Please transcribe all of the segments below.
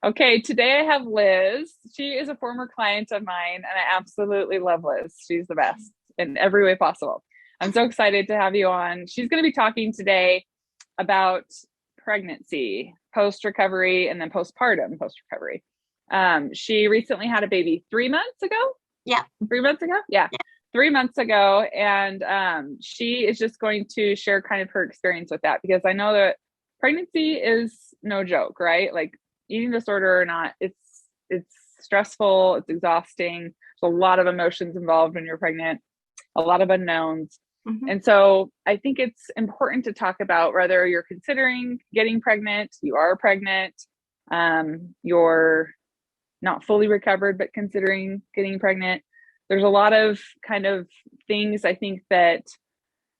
Okay, today I have Liz. She is a former client of mine, and I absolutely love Liz. She's the best in every way possible. I'm so excited to have you on. She's going to be talking today about pregnancy, post recovery, and then postpartum post recovery. She recently had a baby 3 months ago. Yeah. 3 months ago? Yeah. 3 months ago. And she is just going to share kind of her experience with that, because I know that pregnancy is no joke, right? Like, eating disorder or not, it's stressful, it's exhausting. There's a lot of emotions involved when you're pregnant, a lot of unknowns. Mm-hmm. And so I think it's important to talk about whether you're considering getting pregnant, you are pregnant, you're not fully recovered, but considering getting pregnant. There's a lot of kind of things I think that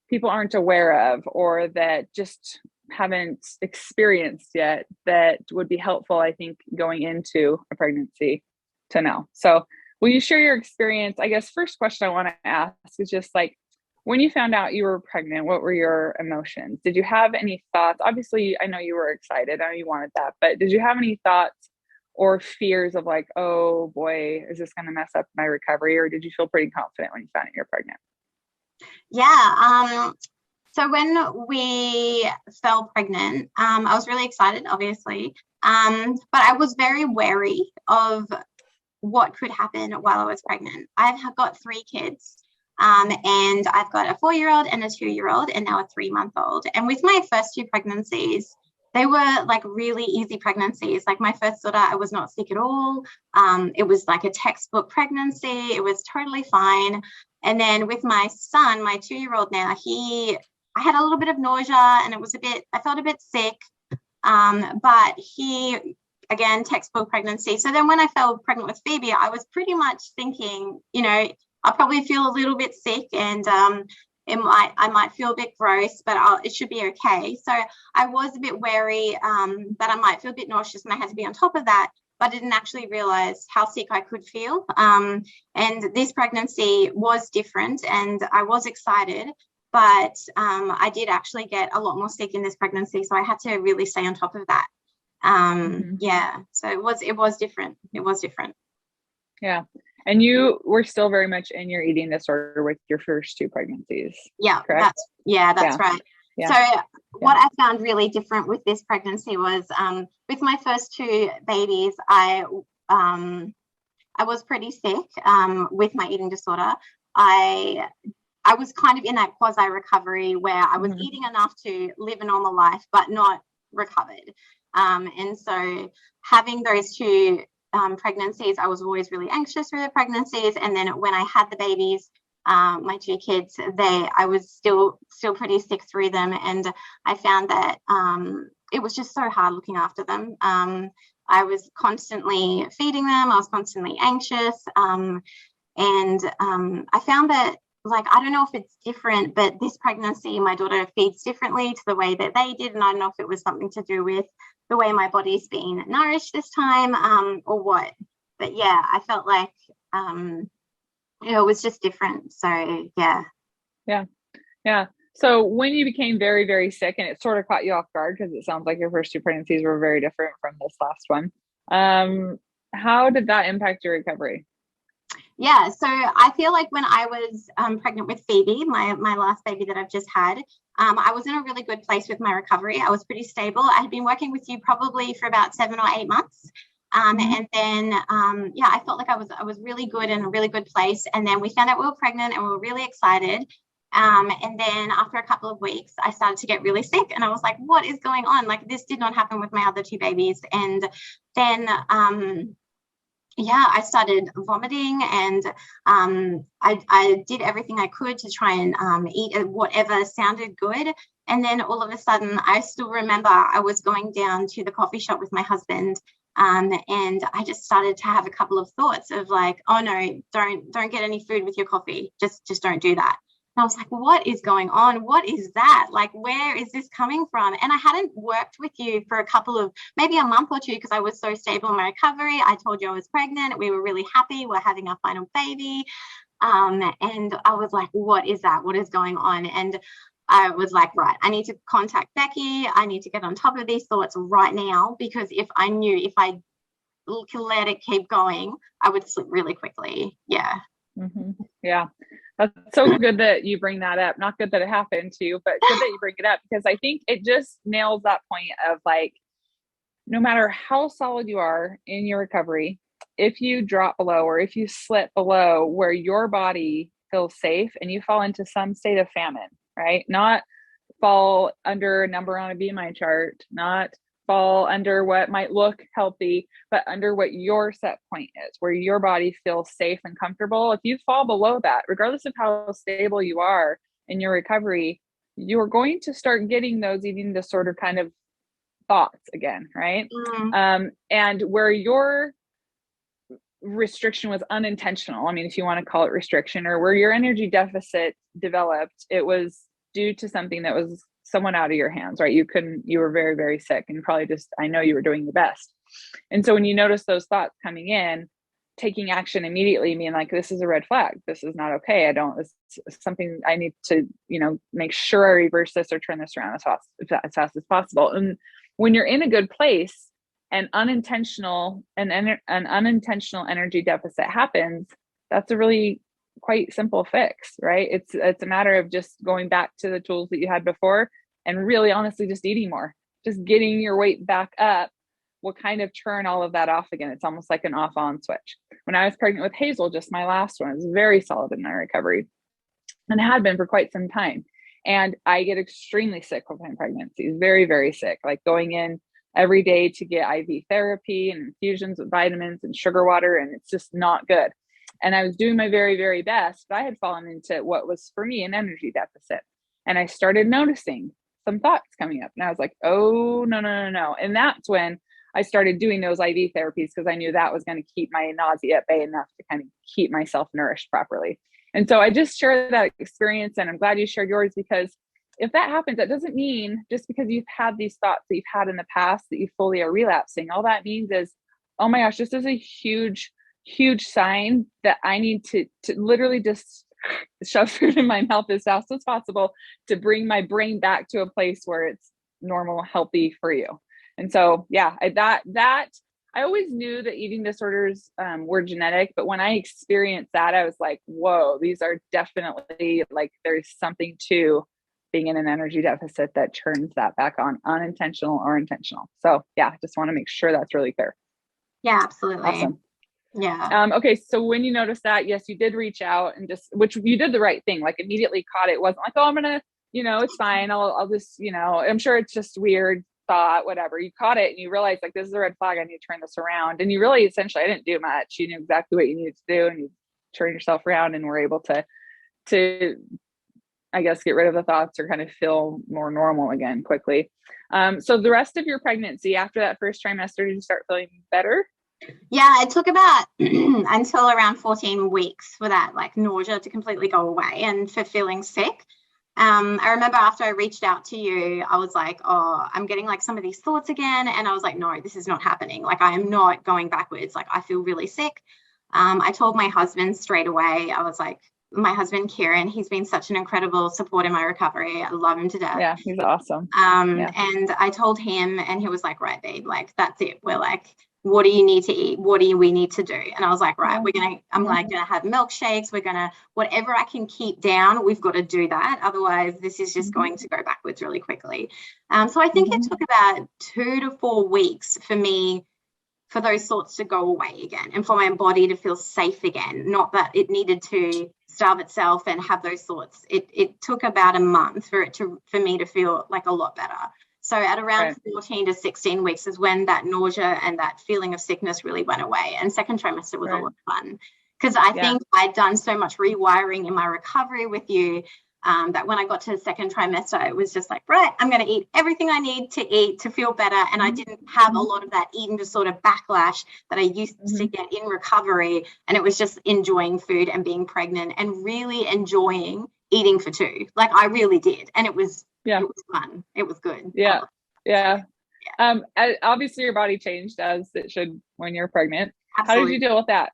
people aren't aware of, or that just haven't experienced yet, that would be helpful, I think, going into a pregnancy to know. So will you share your experience? I guess first question I want to ask is just like, when you found out you were pregnant, what were your emotions? Did you have any thoughts? Obviously, I know you were excited. I know you wanted that, but did you have any thoughts or fears of like, oh boy, is this going to mess up my recovery? Or did you feel pretty confident when you found out you're pregnant? Yeah. So when we fell pregnant, I was really excited, obviously, but I was very wary of what could happen while I was pregnant. I've got 3 kids, and I've got a 4-year-old and a 2-year-old, and now a 3-month-old. And with my first 2 pregnancies, they were like really easy pregnancies. Like my first daughter, I was not sick at all. It was like a textbook pregnancy. It was totally fine. And then with my son, my 2-year-old now, I had a little bit of nausea, and I felt a bit sick. But again, textbook pregnancy. So then when I fell pregnant with Phoebe, I was pretty much thinking, I'll probably feel a little bit sick, and I might feel a bit gross, but it should be okay. So I was a bit wary that I might feel a bit nauseous, and I had to be on top of that. But I didn't actually realize how sick I could feel. And this pregnancy was different, and I was excited. But I did actually get a lot more sick in this pregnancy, so I had to really stay on top of that. Yeah, so it was different. It was different. Yeah. And you were still very much in your eating disorder with your first 2 pregnancies. Yeah, correct? That's right. Yeah. So what I found really different with this pregnancy was with my first 2 babies, I was pretty sick with my eating disorder. I was kind of in that quasi recovery where I was eating enough to live a normal life, but not recovered. And so having those 2 pregnancies, I was always really anxious through the pregnancies. And then when I had the babies, my 2 kids, I was still pretty sick through them. And I found that it was just so hard looking after them. I was constantly feeding them. I was constantly anxious. And I found that, like, I don't know if it's different, but this pregnancy, my daughter feeds differently to the way that they did. And I don't know if it was something to do with the way my body's been nourished this time or what. But yeah, I felt like, it was just different. So yeah. Yeah. So when you became very, very sick, and it sort of caught you off guard, because it sounds like your first 2 pregnancies were very different from this last one. How did that impact your recovery? Yeah, so I feel like when I was pregnant with Phoebe, my last baby that I've just had, I was in a really good place with my recovery. I was pretty stable. I had been working with you probably for about 7 or 8 months. And then, I felt like I was really good, in a really good place. And then we found out we were pregnant, and we were really excited. And then after a couple of weeks, I started to get really sick, and I was like, what is going on? Like, this did not happen with my other 2 babies. And then, I started vomiting, and I did everything I could to try and eat whatever sounded good. And then all of a sudden, I still remember I was going down to the coffee shop with my husband, and I just started to have a couple of thoughts of like, oh no, don't get any food with your coffee. Just don't do that. And I was like, what is going on? What is that? Like, where is this coming from? And I hadn't worked with you for maybe a month or 2, because I was so stable in my recovery. I told you I was pregnant. We were really happy. We're having our final baby. And I was like, what is that? What is going on? And I was like, right, I need to contact Becky. I need to get on top of these thoughts right now, because if I let it keep going, I would slip really quickly. Yeah. Yeah. That's so good that you bring that up. Not good that it happened to you, but good that you bring it up, because I think it just nails that point of like, no matter how solid you are in your recovery, if you drop below or if you slip below where your body feels safe and you fall into some state of famine, right? Not fall under a number on a BMI chart, not fall under what might look healthy, but under what your set point is, where your body feels safe and comfortable. If you fall below that, regardless of how stable you are in your recovery, you're going to start getting those eating disorder kind of thoughts again, right? And where your restriction was unintentional, I mean, if you want to call it restriction, or where your energy deficit developed, it was due to something that was somewhat out of your hands, right? You were very, very sick, and probably just, I know you were doing the best. And so when you notice those thoughts coming in, taking action immediately, being like, this is a red flag. This is not okay. This is something I need to, make sure I reverse this or turn this around as fast as possible. And when you're in a good place, an unintentional energy deficit happens, that's a really quite simple fix, right? It's a matter of just going back to the tools that you had before and really honestly just eating more, just getting your weight back up will kind of turn all of that off again. It's almost like an off-on switch. When I was pregnant with Hazel, just my last one, was very solid in my recovery and had been for quite some time. And I get extremely sick with my pregnancies, very, very sick, like going in every day to get IV therapy and infusions with vitamins and sugar water. And it's just not good. And I was doing my very, very best, but I had fallen into what was for me an energy deficit. And I started noticing some thoughts coming up, and I was like, oh, no. And that's when I started doing those IV therapies, because I knew that was going to keep my nausea at bay enough to kind of keep myself nourished properly. And so I just shared that experience, and I'm glad you shared yours, because if that happens, that doesn't mean just because you've had these thoughts that you've had in the past that you fully are relapsing. All that means is, oh my gosh, this is a huge sign that I need to literally just shove food in my mouth as fast as possible to bring my brain back to a place where it's normal, healthy for you. And so, yeah, I always knew that eating disorders were genetic, but when I experienced that, I was like, whoa, these are definitely, like, there's something to being in an energy deficit that turns that back on, unintentional or intentional. So yeah, just want to make sure that's really clear. Yeah, absolutely. Awesome. Yeah. Okay. So when you noticed that, yes, you did reach out and which you did the right thing, like immediately caught it. It wasn't like, oh, I'm going to, it's fine. I'll just, I'm sure it's just weird thought, whatever. You caught it and you realized, like, this is a red flag. I need to turn this around. And you really, essentially, I didn't do much. You knew exactly what you needed to do, and you turned yourself around and were able to, I guess, get rid of the thoughts or kind of feel more normal again quickly. So the rest of your pregnancy, after that first trimester, did you start feeling better? Yeah, it took about until around 14 weeks for that, like, nausea to completely go away and for feeling sick. I remember after I reached out to you, I was like, oh, I'm getting like some of these thoughts again. And I was like, no, this is not happening. Like, I am not going backwards. Like, I feel really sick. I told my husband straight away. I was like, my husband, Kieran, he's been such an incredible support in my recovery. I love him to death. Yeah, he's awesome. And I told him, and he was like, right, babe, like, that's it. We're like, what do you need to eat? What do we need to do? And I was like, right, I'm like gonna have milkshakes. We're gonna, whatever I can keep down, we've got to do that. Otherwise, this is just going to go backwards really quickly. So I think it took about 2 to 4 weeks for me, for those thoughts to go away again, and for my body to feel safe again. Not that it needed to starve itself and have those thoughts. It took about a month for me to feel like a lot better. So at around 14 to 16 weeks is when that nausea and that feeling of sickness really went away. And second trimester was a lot of fun, because I think I'd done so much rewiring in my recovery with you, that when I got to the second trimester, it was just like, right, I'm going to eat everything I need to eat to feel better. And I didn't have a lot of that eating disorder backlash that I used to get in recovery. And it was just enjoying food and being pregnant and really enjoying eating for two. Like, I really did. And it was fun. It was good. Yeah. Obviously your body changed, as it should when you're pregnant. Absolutely. How did you deal with that?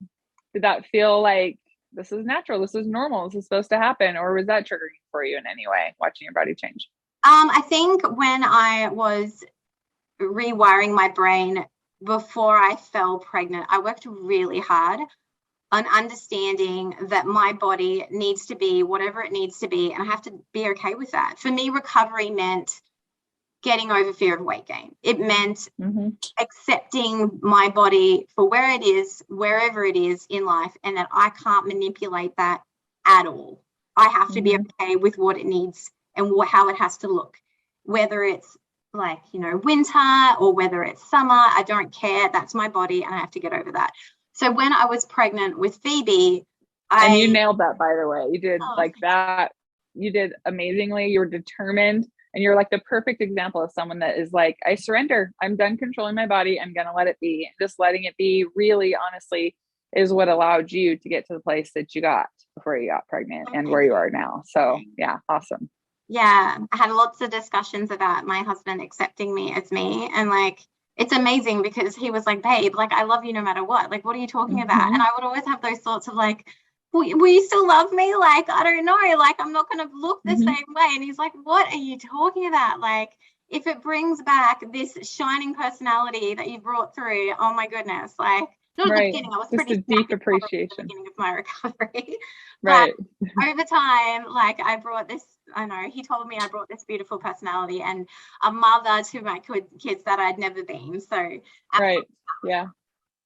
Did that feel like, this is natural, this is normal, this is supposed to happen? Or was that triggering for you in any way, watching your body change? I think when I was rewiring my brain before I fell pregnant, I worked really hard on understanding that my body needs to be whatever it needs to be, and I have to be okay with that. For me, recovery meant getting over fear of weight gain. It meant accepting my body for where it is, wherever it is in life, and that I can't manipulate that at all. I have to be okay with what it needs and how it has to look, whether it's like, you know, winter or whether it's summer. I don't care. That's my body, and I have to get over that. So when I was pregnant with Phoebe, and you nailed that, by the way. You did like that. You did amazingly. You were determined. And you're like the perfect example of someone that is like, I surrender. I'm done controlling my body. I'm going to let it be. Just letting it be, really, honestly, is what allowed you to get to the place that you got before you got pregnant and where you are now. So yeah, awesome. Yeah, I had lots of discussions about my husband accepting me as me. And like, it's amazing because he was like, babe, like, I love you no matter what. Like, what are you talking about? And I would always have those thoughts of like, will you still love me? Like, I don't know, like, I'm not going to look the same way. And he's like, what are you talking about? Like, if it brings back this shining personality that you brought through, oh my goodness, like, not at the beginning, I was just pretty a deep appreciation at the beginning of my recovery. Right. But over time, like, I brought this, I know, he told me I brought this beautiful personality and a mother to my kids that I'd never been. So right. Yeah.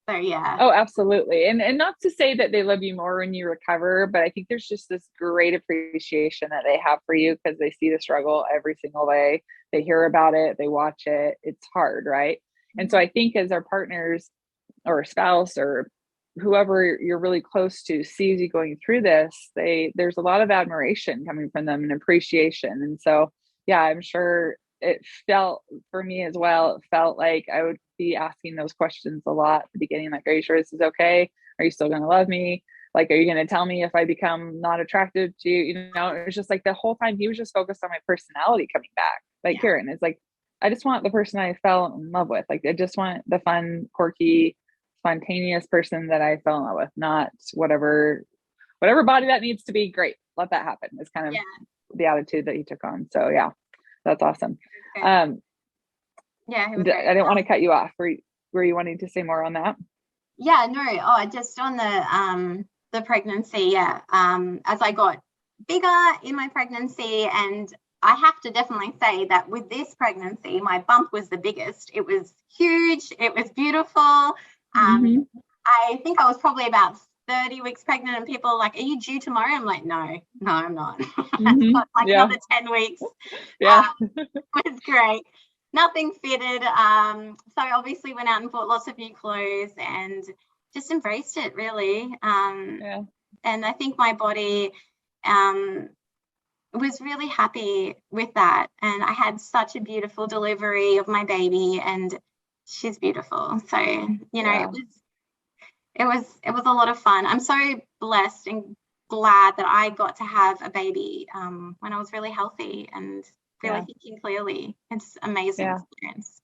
So yeah. Oh, absolutely. And not to say that they love you more when you recover, but I think there's just this great appreciation that they have for you because they see the struggle every single day. They hear about it, they watch it. It's hard, right? And so I think as our partners or a spouse or whoever you're really close to sees you going through this, there's a lot of admiration coming from them and appreciation. And so, yeah, I'm sure it felt for me as well. It felt like I would be asking those questions a lot at the beginning, like, are you sure this is okay? Are you still going to love me? Like, are you going to tell me if I become not attractive to you? You know, it was just like the whole time he was just focused on my personality coming back. Like, Karen, it's like, I just want the person I fell in love with. Like, I just want the fun, quirky, spontaneous person that I fell in love with, not whatever body that needs to be. Great. Let that happen. Is kind of the attitude that he took on. So yeah, that's awesome. Okay. I didn't want to cut you off. Were you wanting to say more on that? Yeah, no. Just on the pregnancy. As I got bigger in my pregnancy, and I have to definitely say that with this pregnancy, my bump was the biggest. It was huge. It was beautiful. I think I was probably about 30 weeks pregnant, and people are like, are you due tomorrow? I'm like, no, I'm not. I've got like another 10 weeks. Yeah. It was great. Nothing fitted. So I obviously went out and bought lots of new clothes and just embraced it, really. And I think my body was really happy with that. And I had such a beautiful delivery of my baby, and she's beautiful. So, you know, it was a lot of fun. I'm so blessed and glad that I got to have a baby when I was really healthy and really thinking clearly. It's amazing experience.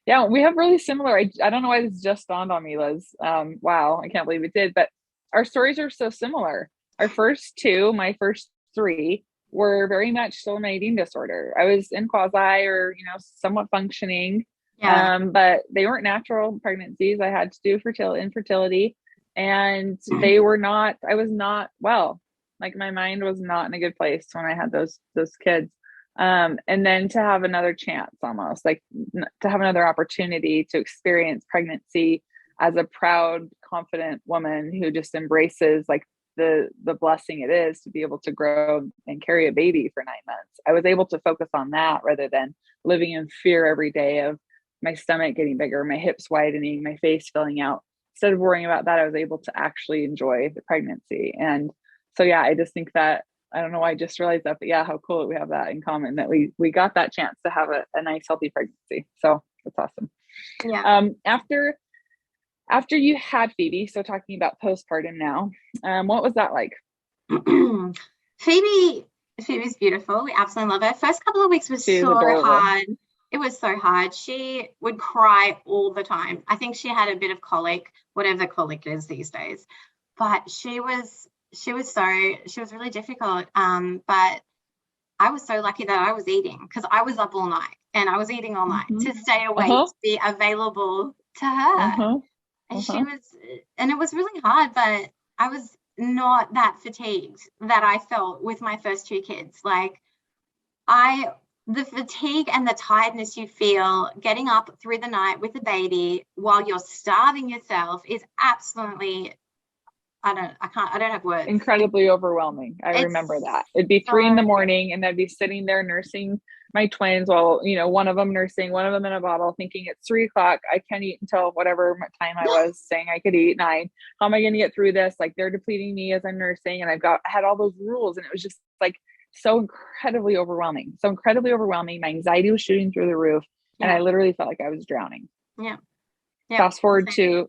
Yeah, we have really similar. I don't know why this just dawned on me, Liz. Wow, I can't believe it did. But our stories are so similar. Our first two, my first three, were very much still an eating disorder. I was in quasi or, you know, somewhat functioning. But they weren't natural pregnancies. I had to do infertility, and they were not, I was not well, like my mind was not in a good place when I had those kids. And then to have another chance, almost like to have another opportunity to experience pregnancy as a proud, confident woman who just embraces like the blessing it is to be able to grow and carry a baby for 9 months. I was able to focus on that rather than living in fear every day of my stomach getting bigger, my hips widening, my face filling out. Instead of worrying about that, I was able to actually enjoy the pregnancy. And so, yeah, I just think that, I don't know why I just realized that, but yeah, how cool that we have that in common, that we got that chance to have a nice, healthy pregnancy. So that's awesome. Yeah. After you had Phoebe, so talking about postpartum now, what was that like? Phoebe's beautiful. We absolutely love her. First couple of weeks was so hard. It was so hard. She would cry all the time. I think she had a bit of colic, whatever colic is these days. But she was really difficult. But I was so lucky that I was eating, because I was up all night and I was eating all night to stay awake, to be available to her. Uh-huh. And Uh-huh. and it was really hard, but I was not that fatigued that I felt with my first two kids. Like the fatigue and the tiredness you feel getting up through the night with the baby while you're starving yourself is absolutely, I don't have words. Incredibly overwhelming. I remember that. It'd be 3 a.m. and I'd be sitting there nursing my twins while, one of them nursing, one of them in a bottle, thinking it's 3 o'clock. I can't eat until whatever time I was saying I could eat, 9. How am I going to get through this? Like, they're depleting me as I'm nursing, and I had all those rules, and it was just like so incredibly overwhelming. My anxiety was shooting through the roof, and I literally felt like I was drowning. Yeah. Fast forward to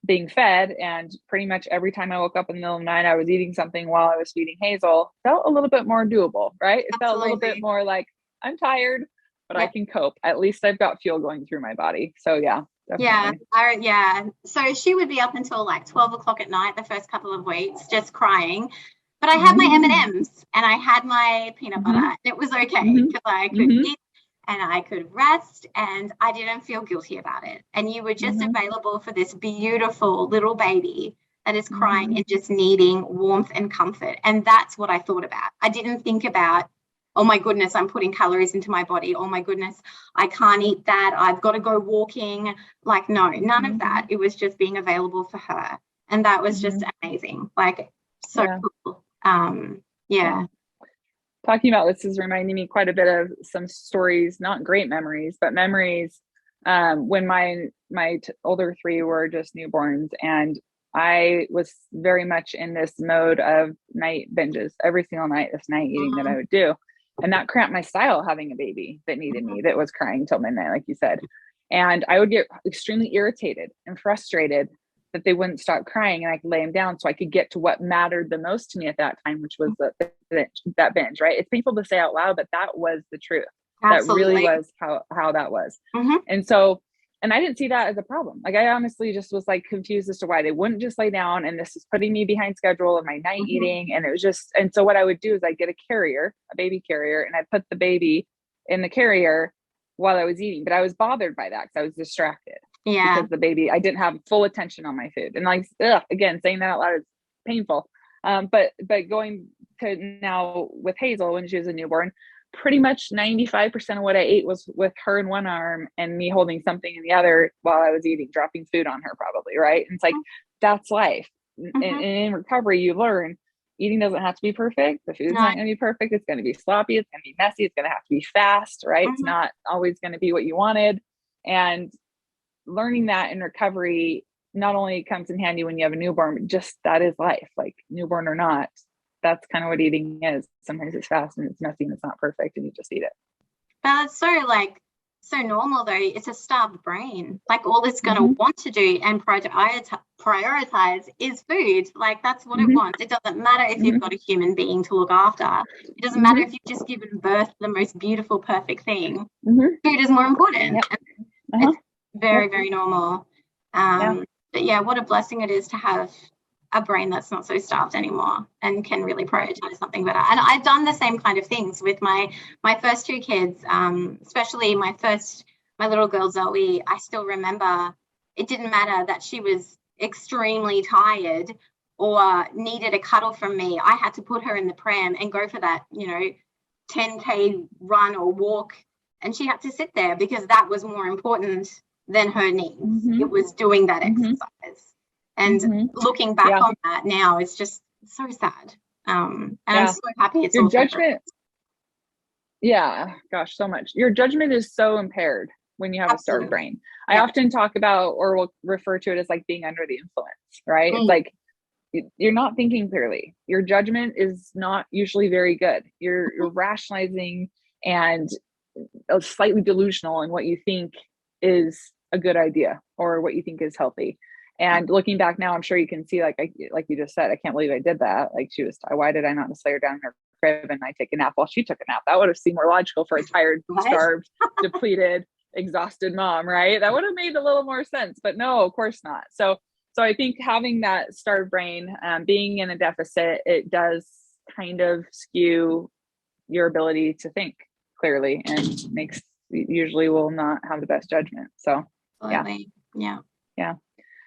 being fed, and pretty much every time I woke up in the middle of the night, I was eating something while I was feeding Hazel. Felt a little bit more doable, right? It felt a little bit more like, I'm tired, but I can cope. At least I've got fuel going through my body. So yeah, definitely. So she would be up until like 12 o'clock at night the first couple of weeks, just crying. But I had my M&Ms and I had my peanut butter. It was okay because I could eat and I could rest, and I didn't feel guilty about it. And you were just available for this beautiful little baby that is crying and just needing warmth and comfort. And that's what I thought about. I didn't think about, oh my goodness, I'm putting calories into my body. Oh my goodness, I can't eat that. I've got to go walking. Like, no, none of that. It was just being available for her. And that was just amazing. Like, so cool. Talking about this is reminding me quite a bit of some stories, not great memories, but memories when my older 3 were just newborns, and I was very much in this mode of night binges every single night, this night eating that I would do. And that cramped my style, having a baby that needed me, that was crying till midnight, like you said. And I would get extremely irritated and frustrated that they wouldn't stop crying, and I could lay them down so I could get to what mattered the most to me at that time, which was that binge, right? It's painful to say out loud, but that was the truth. Absolutely. That really was how that was. And so, and I didn't see that as a problem. Like, I honestly just was like confused as to why they wouldn't just lay down, and this is putting me behind schedule of my night eating. And it was just, and so what I would do is I'd get a baby carrier, and I'd put the baby in the carrier while I was eating, but I was bothered by that because I was distracted. Because the baby, I didn't have full attention on my food. And like, again, saying that out loud is painful. But going to now with Hazel, when she was a newborn, pretty much 95% of what I ate was with her in one arm and me holding something in the other while I was eating, dropping food on her probably, right? And it's like, that's life. And in recovery, you learn eating doesn't have to be perfect. The food's not going to be perfect. It's going to be sloppy. It's going to be messy. It's going to have to be fast, right? It's not always going to be what you wanted. And learning that in recovery not only comes in handy when you have a newborn, but just that is life, like newborn or not. That's kind of what eating is. Sometimes it's fast and it's messy and it's not perfect and you just eat it. But it's so normal though. It's a starved brain. Like, all it's going to want to do and prioritize is food. Like, that's what it wants. It doesn't matter if you've got a human being to look after. It doesn't matter if you've just given birth to the most beautiful, perfect thing. Food is more important. It's very, very normal. But yeah, what a blessing it is to have a brain that's not so starved anymore and can really prioritize something better. And I've done the same kind of things with my first 2 kids, especially my little girl Zoe. I still remember it didn't matter that she was extremely tired or needed a cuddle from me. I had to put her in the pram and go for that 10K run or walk, and she had to sit there because that was more important than her needs. It was doing that exercise. And looking back on that now, it's just so sad. And I'm so happy it's your judgment. Gosh, so much. Your judgment is so impaired when you have a starved brain. I often talk about, or will refer to it as like being under the influence, right? It's like you're not thinking clearly. Your judgment is not usually very good. You're rationalizing and slightly delusional in what you think is a good idea or what you think is healthy. And looking back now, I'm sure you can see, like you just said, I can't believe I did that. Like, she was, why did I not just lay her down in her crib and I take a nap while she took a nap? That would have seemed more logical for a tired, starved, depleted, exhausted mom, right? That would have made a little more sense, but no, of course not. So I think having that starved brain, being in a deficit, it does kind of skew your ability to think clearly and usually will not have the best judgment. So Absolutely. Yeah. Yeah.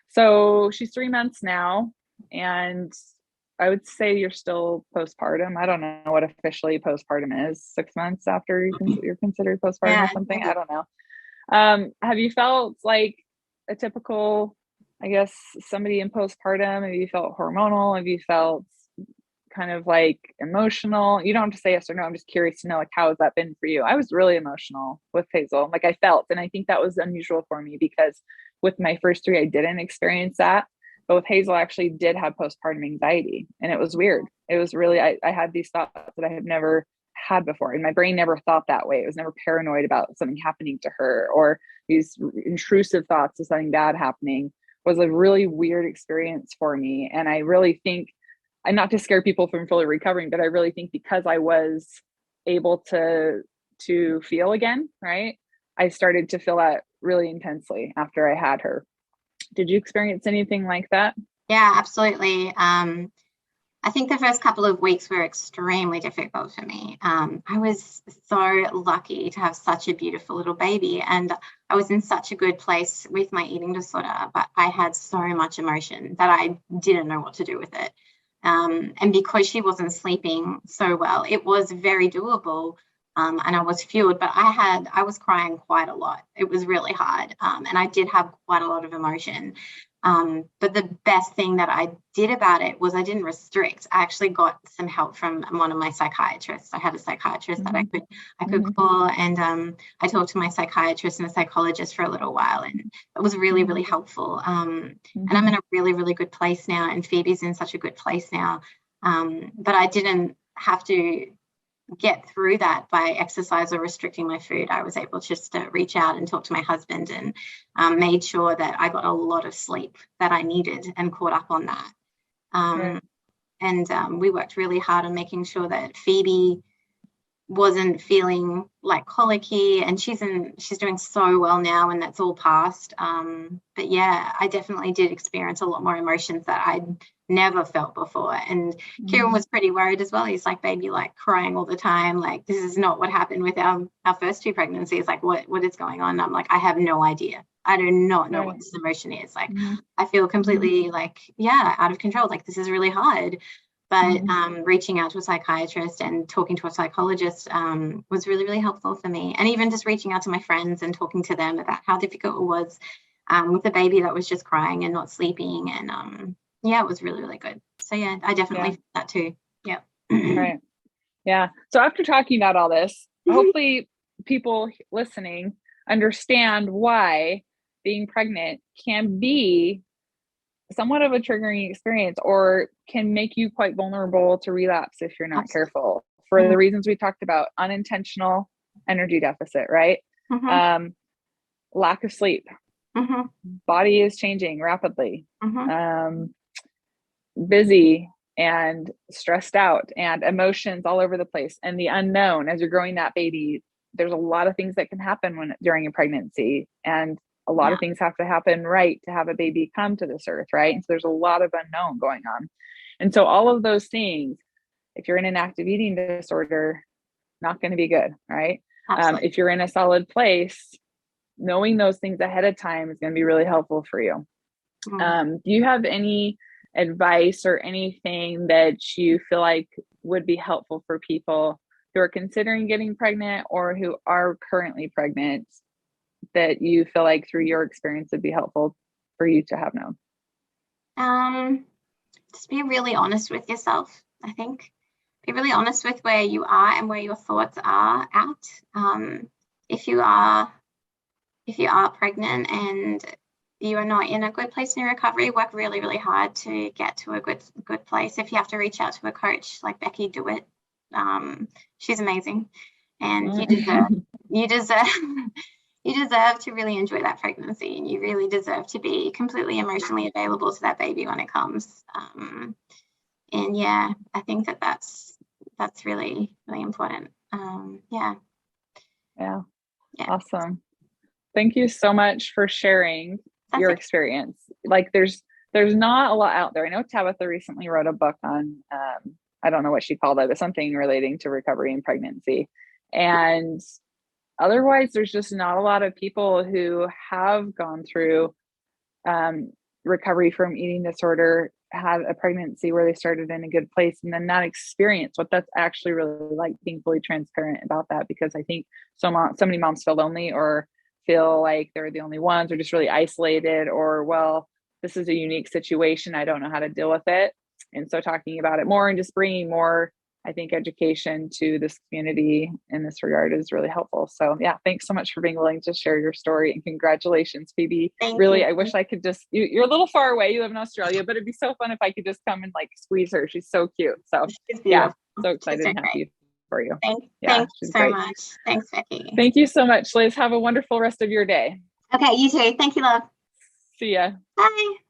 So she's 3 months now, and I would say you're still postpartum. I don't know what officially postpartum is. 6 months after you're considered postpartum or Yeah. something. I don't know. Have you felt like a typical, I guess, somebody in postpartum? Have you felt hormonal? Have you felt kind of like emotional? You don't have to say yes or no. I'm just curious to know, like, how has that been for you? I was really emotional with Hazel. Like, I felt, and I think that was unusual for me because with my first three, I didn't experience that. But with Hazel, I actually did have postpartum anxiety, and it was weird. It was really, I had these thoughts that I had never had before, and my brain never thought that way. It was never paranoid about something happening to her, or these intrusive thoughts of something bad happening. It was a really weird experience for me. And I really think, and not to scare people from fully recovering, but I really think because I was able to feel again, right? I started to feel that really intensely after I had her. Did you experience anything like that? Yeah, absolutely. I think the first couple of weeks were extremely difficult for me. I was so lucky to have such a beautiful little baby, and I was in such a good place with my eating disorder, but I had so much emotion that I didn't know what to do with it. And because she wasn't sleeping so well, it was very doable. And I was fueled, but I was crying quite a lot. It was really hard. And I did have quite a lot of emotion. But the best thing that I did about it was I didn't restrict. I actually got some help from one of my psychiatrists. I had a psychiatrist that I could call, and I talked to my psychiatrist and a psychologist for a little while, and it was really, really helpful. And I'm in a really, really good place now, and Phoebe's in such a good place now. But I didn't have to get through that by exercise or restricting my food. I was able just to reach out and talk to my husband, and made sure that I got a lot of sleep that I needed and caught up on that. Right. And we worked really hard on making sure that Phoebe wasn't feeling like colicky, and she's doing so well now, and that's all past. But yeah, I definitely did experience a lot more emotions that I'd never felt before. And Kieran was pretty worried as well. He's like, baby, like crying all the time. Like, this is not what happened with our first two pregnancies. Like, what is going on? And I'm like, I have no idea. I do not know what this emotion is. Like, I feel completely like, yeah, out of control. Like, this is really hard. But reaching out to a psychiatrist and talking to a psychologist was really, really helpful for me. And even just reaching out to my friends and talking to them about how difficult it was with a baby that was just crying and not sleeping. And yeah, it was really, really good. So yeah, I definitely feel that too. Yeah. Right. Yeah. So after talking about all this, hopefully people listening understand why being pregnant can be somewhat of a triggering experience, or can make you quite vulnerable to relapse if you're not careful, for the reasons we talked about: unintentional energy deficit, right? Lack of sleep, body is changing rapidly, busy and stressed out, and emotions all over the place, and the unknown as you're growing that baby. There's a lot of things that can happen during a pregnancy, and a lot of things have to happen right to have a baby come to this earth, right? And so there's a lot of unknown going on. And so all of those things, if you're in an active eating disorder, not going to be good, right? If you're in a solid place, knowing those things ahead of time is going to be really helpful for you. Do you have any advice or anything that you feel like would be helpful for people who are considering getting pregnant or who are currently pregnant, that you feel like through your experience would be helpful for you to have known? Just be really honest with yourself, I think. Be really honest with where you are and where your thoughts are at. If you are pregnant and you are not in a good place in your recovery, work really, really hard to get to a good place. If you have to reach out to a coach like Becky, do it. She's amazing, and you deserve to really enjoy that pregnancy, and you really deserve to be completely emotionally available to that baby when it comes. And yeah, I think that's really, really important. Yeah. Awesome. Thank you so much for sharing your experience. Like, there's not a lot out there. I know Tabitha recently wrote a book on, I don't know what she called it, but something relating to recovery and pregnancy. And otherwise, there's just not a lot of people who have gone through recovery from eating disorder had a pregnancy where they started in a good place, and then not experience what that's actually really like, being fully transparent about that, because I think so many moms feel lonely or feel like they're the only ones, or just really isolated, or, well, this is a unique situation, I don't know how to deal with it. And so talking about it more and just bringing more, I think, education to this community in this regard is really helpful. So yeah, thanks so much for being willing to share your story, and congratulations, Phoebe. Thank Really, you. I wish I could just, you're a little far away. You live in Australia, but it'd be so fun if I could just come and like squeeze her. She's so cute. So yeah, so excited and happy for you. Thanks she's so great. much. Thanks, Becky. Thank you so much, Liz. Have a wonderful rest of your day. Okay, you too. Thank you, love. See ya. Bye.